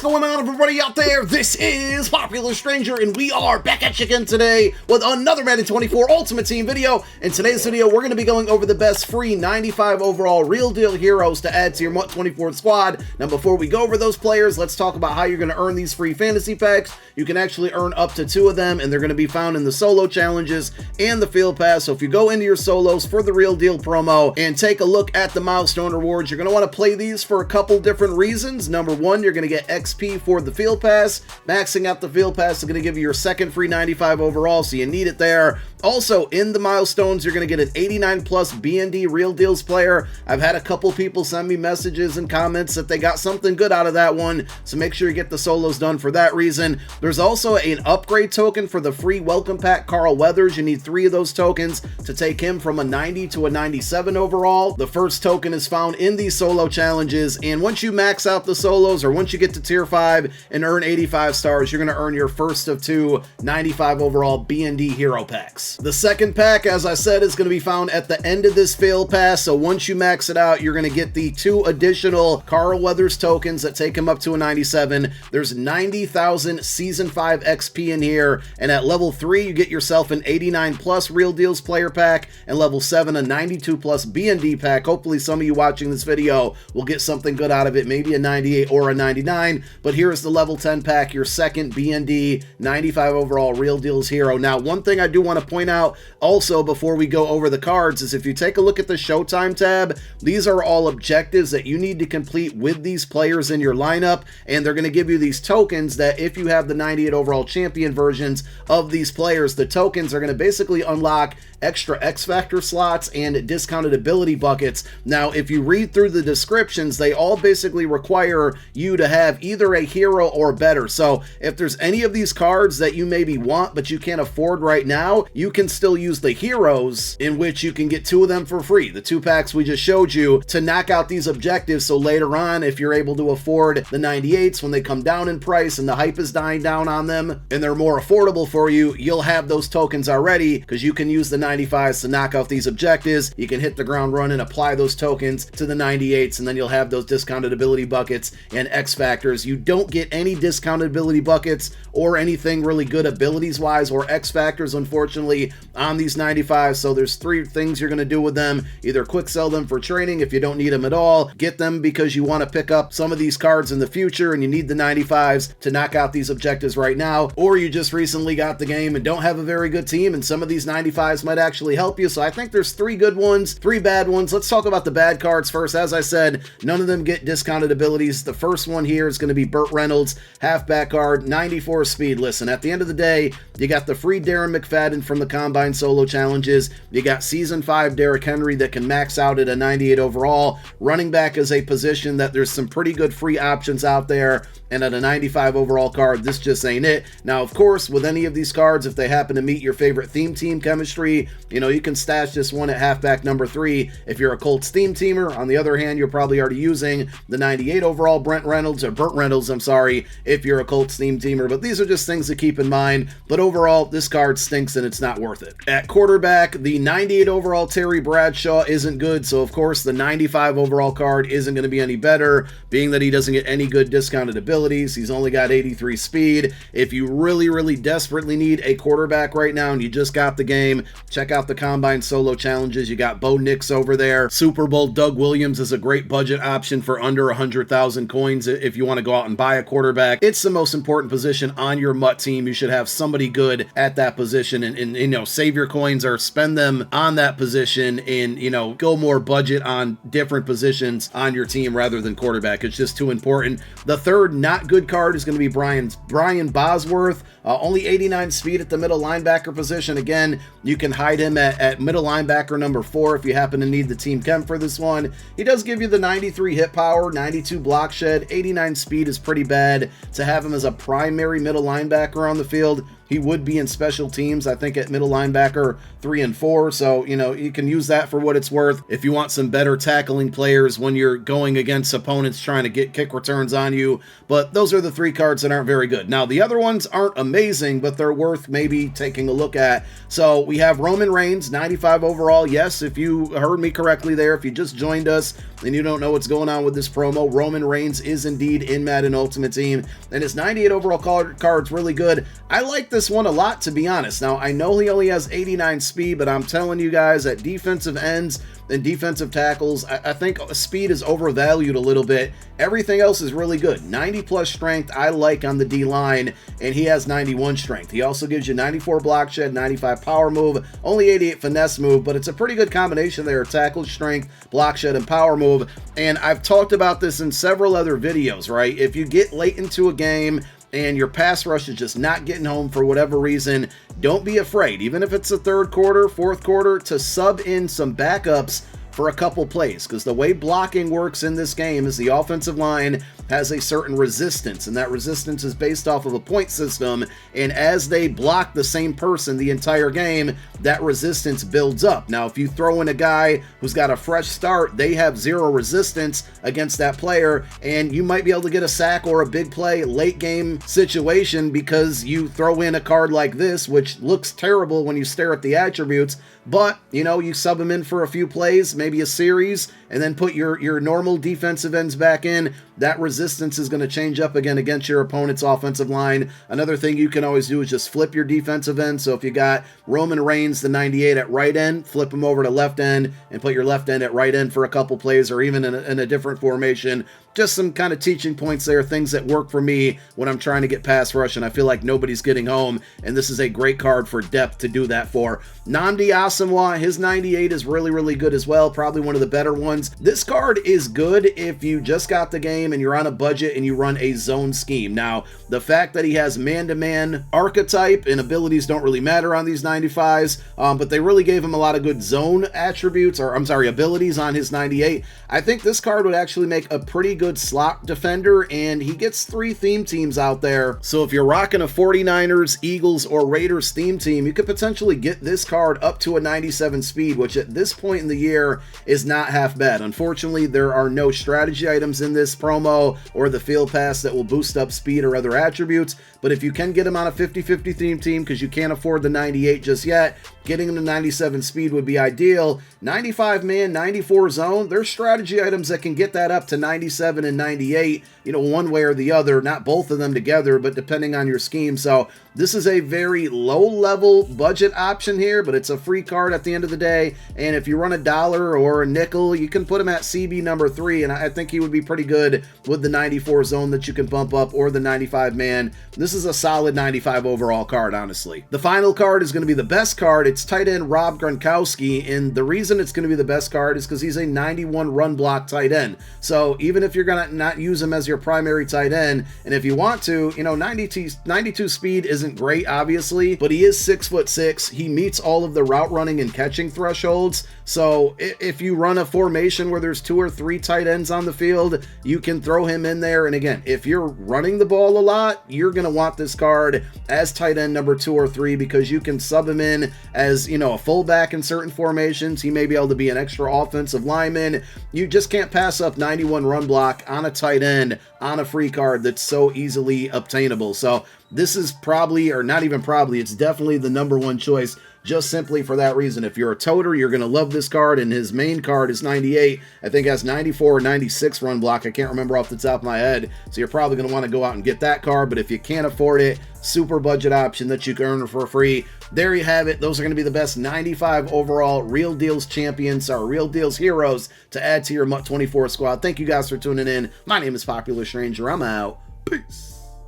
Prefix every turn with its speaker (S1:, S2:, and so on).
S1: going on, everybody out there? This is Popular Stranger, and we are back at you again today with another Madden 24 Ultimate Team video. In today's video, we're going to be going over the best free 95 overall real deal heroes to add to your MUT 24 squad. Now, before we go over those players, let's talk about how you're going to earn these free fantasy packs. You can actually earn up to 2 of them, and they're going to be found in the solo challenges and the field pass. So if you go into your solos for the real deal promo and take a look at the milestone rewards, you're going to want to play these for a couple different reasons. Number one, you're going to get XP for the field pass. Maxing out the field pass is going to give you your second free 95 overall, so you need it there. Also, in the milestones, you're going to get an 89 plus BND Real Deals player. I've had a couple people send me messages and comments that they got something good out of that one, so make sure you get the solos done for that reason. There's also an upgrade token for the free welcome pack Carl Weathers. You need 3 of those tokens to take him from a 90 to a 97 overall. The first token is found in these solo challenges, and once you max out the solos, or once you get to tier 5 and earn 85 stars, you're going to earn your first of 2 95 overall BND hero packs. The second pack, as I said, is going to be found at the end of this field pass, so once you max it out, you're going to get the 2 additional Carl Weathers tokens that take him up to a 97. There's 90,000 Season 5 XP in here, and at level 3, you get yourself an 89 plus Real Deals player pack, and level 7, a 92 plus BND pack. Hopefully some of you watching this video will get something good out of it, maybe a 98 or a 99, but here's the level 10 pack, your second BND 95 overall Real Deals hero. Now, one thing I do want to point out also before we go over the cards is if you take a look at the Showtime tab, these are all objectives that you need to complete with these players in your lineup, and they're going to give you these tokens that if you have the 98 overall champion versions of these players, the tokens are going to basically unlock extra X Factor slots and discounted ability buckets. Now, if you read through the descriptions, they all basically require you to have either a hero or better. So if there's any of these cards that you maybe want but you can't afford right now, you can still use the heroes, in which you can get 2 of them for free, the 2 packs we just showed you, to knock out these objectives. So later on, if you're able to afford the 98s when they come down in price and the hype is dying down on them and they're more affordable for you, you'll have those tokens already because you can use the 95s to knock out these objectives. You can hit the ground running, apply those tokens to the 98s, and then you'll have those discounted ability buckets and X Factors. You don't get any discounted ability buckets or anything really good abilities wise or X Factors, unfortunately, on these 95s. So there's 3 things you're going to do with them. Either quick sell them for training if you don't need them at all, get them because you want to pick up some of these cards in the future and you need the 95s to knock out these objectives right now, or you just recently got the game and don't have a very good team and some of these 95s might actually help you. So I think there's 3 good ones, 3 bad ones. Let's talk about the bad cards first. As I said, none of them get discounted abilities. The first one here is going to be Burt Reynolds, halfback card, 94 speed. Listen, at the end of the day, you got the free Darren McFadden from the Combine solo challenges. You got Season 5 Derrick Henry that can max out at a 98 overall. Running back is a position that there's some pretty good free options out there, and at a 95 overall card, this just ain't it. Now, of course, with any of these cards, if they happen to meet your favorite theme team chemistry, you know, you can stash this one at halfback number 3 if you're a Colts theme teamer. On the other hand, you're probably already using the 98 overall Burt Reynolds, I'm sorry, if you're a Colts theme teamer. But these are just things to keep in mind. But overall, this card stinks and it's not worth it. At quarterback, the 98 overall Terry Bradshaw isn't good, so of course the 95 overall card isn't going to be any better, being that he doesn't get any good discounted abilities. He's only got 83 speed. If you really desperately need a quarterback right now and you just got the game, check out the Combine solo challenges. You got Bo Nix over there. Super Bowl Doug Williams is a great budget option for under 100,000 coins if you want to go out and buy a quarterback. It's the most important position on your MUT team. You should have somebody good at that position, and you know, save your coins or spend them on that position, and you know, go more budget on different positions on your team rather than quarterback. It's just too important. The third not good card is going to be Brian Bosworth. Only 89 speed at the middle linebacker position. Again, you can hide him at middle linebacker number 4 if you happen to need the team chem for this one. He does give you the 93 hit power, 92 block shed, 89 speed is pretty bad. To have him as a primary middle linebacker on the field, he would be in special teams, I think, at middle linebacker 3 and 4. So, you know, you can use that for what it's worth if you want some better tackling players when you're going against opponents trying to get kick returns on you. But those are the 3 cards that aren't very good. Now, the other ones aren't amazing, but they're worth maybe taking a look at. So we have Roman Reigns, 95 overall. Yes, if you heard me correctly there, if you just joined us and you don't know what's going on with this promo, Roman Reigns is indeed in Madden Ultimate Team, and his 98 overall card's really good. I like this one a lot, to be honest. Now, I know he only has 89 speed, but I'm telling you guys, at defensive ends and defensive tackles, I think speed is overvalued a little bit. Everything else is really good. 90 plus strength I like on the D-line, and he has 91 strength. He also gives you 94 block shed, 95 power move, only 88 finesse move, but it's a pretty good combination there of tackle strength, block shed, and power move. And I've talked about this in several other videos, right? If you get late into a game and your pass rush is just not getting home for whatever reason, don't be afraid, even if it's the 3rd quarter, 4th quarter, to sub in some backups for a couple plays, because the way blocking works in this game is the offensive line has a certain resistance, and that resistance is based off of a point system, and as they block the same person the entire game, that resistance builds up. Now, if you throw in a guy who's got a fresh start, they have 0 resistance against that player, and you might be able to get a sack or a big play late game situation because you throw in a card like this, which looks terrible when you stare at the attributes, but, you know, you sub them in for a few plays, maybe a series, and then put your normal defensive ends back in. That resistance is going to change up again against your opponent's offensive line. Another thing you can always do is just flip your defensive end. So if you got Roman Reigns, the 98 at right end, flip him over to left end and put your left end at right end for a couple plays, or even in a different formation. Just some kind of teaching points there, things that work for me when I'm trying to get pass rush and I feel like nobody's getting home, and this is a great card for depth to do that for. Nnamdi Asomugha, his 98 is really, really good as well, probably one of the better ones. This card is good if you just got the game and you're on a budget and you run a zone scheme. Now, the fact that he has man-to-man archetype and abilities don't really matter on these 95s, but they really gave him a lot of good zone attributes, or I'm sorry, abilities on his 98. I think this card would actually make a pretty good slot defender, and he gets 3 theme teams out there. So if you're rocking a 49ers, Eagles, or Raiders theme team, you could potentially get this card up to a 97 speed, which at this point in the year is not half bad. Unfortunately, there are no strategy items in this promo or the field pass that will boost up speed or other attributes, but if you can get him on a 50-50 theme team because you can't afford the 98 just yet, getting him to 97 speed would be ideal. 95 man, 94 zone, there's strategy items that can get that up to 97 and 98, you know, one way or the other, not both of them together, but depending on your scheme. So this is a very low level budget option here, but it's a free card at the end of the day, and if you run $1 or a nickel, you can put him at CB number 3, and I think he would be pretty good with the 94 zone that you can bump up, or the 95 man. This is a solid 95 overall card, honestly. The final card is going to be the best card. It's tight end Rob Gronkowski, and the reason it's going to be the best card is because he's a 91 run block tight end. So even if you're going to not use him as your primary tight end, and if you want to, you know, 92 speed isn't great, obviously, but he is 6'6". He meets all of the route running and catching thresholds. So if you run a formation where there's 2 or 3 tight ends on the field, you can throw him in there. And again, if you're running the ball a lot, you're going to want this card as tight end number 2 or 3, because you can sub him in as, you know, a fullback in certain formations. He may be able to be an extra offensive lineman. You just can't pass up 91 run block on a tight end on a free card that's so easily obtainable. So this is probably, or not even probably, it's definitely the number 1 choice, just simply for that reason. If you're a toter, you're going to love this card, and his main card is 98. I think has 94 or 96 run block. I can't remember off the top of my head, so you're probably going to want to go out and get that card, but if you can't afford it, super budget option that you can earn for free. There you have it. Those are going to be the best 95 overall Real Deals champions, or Real Deals heroes, to add to your MUT 24 squad. Thank you guys for tuning in. My name is Popular Stranger. I'm out. Peace.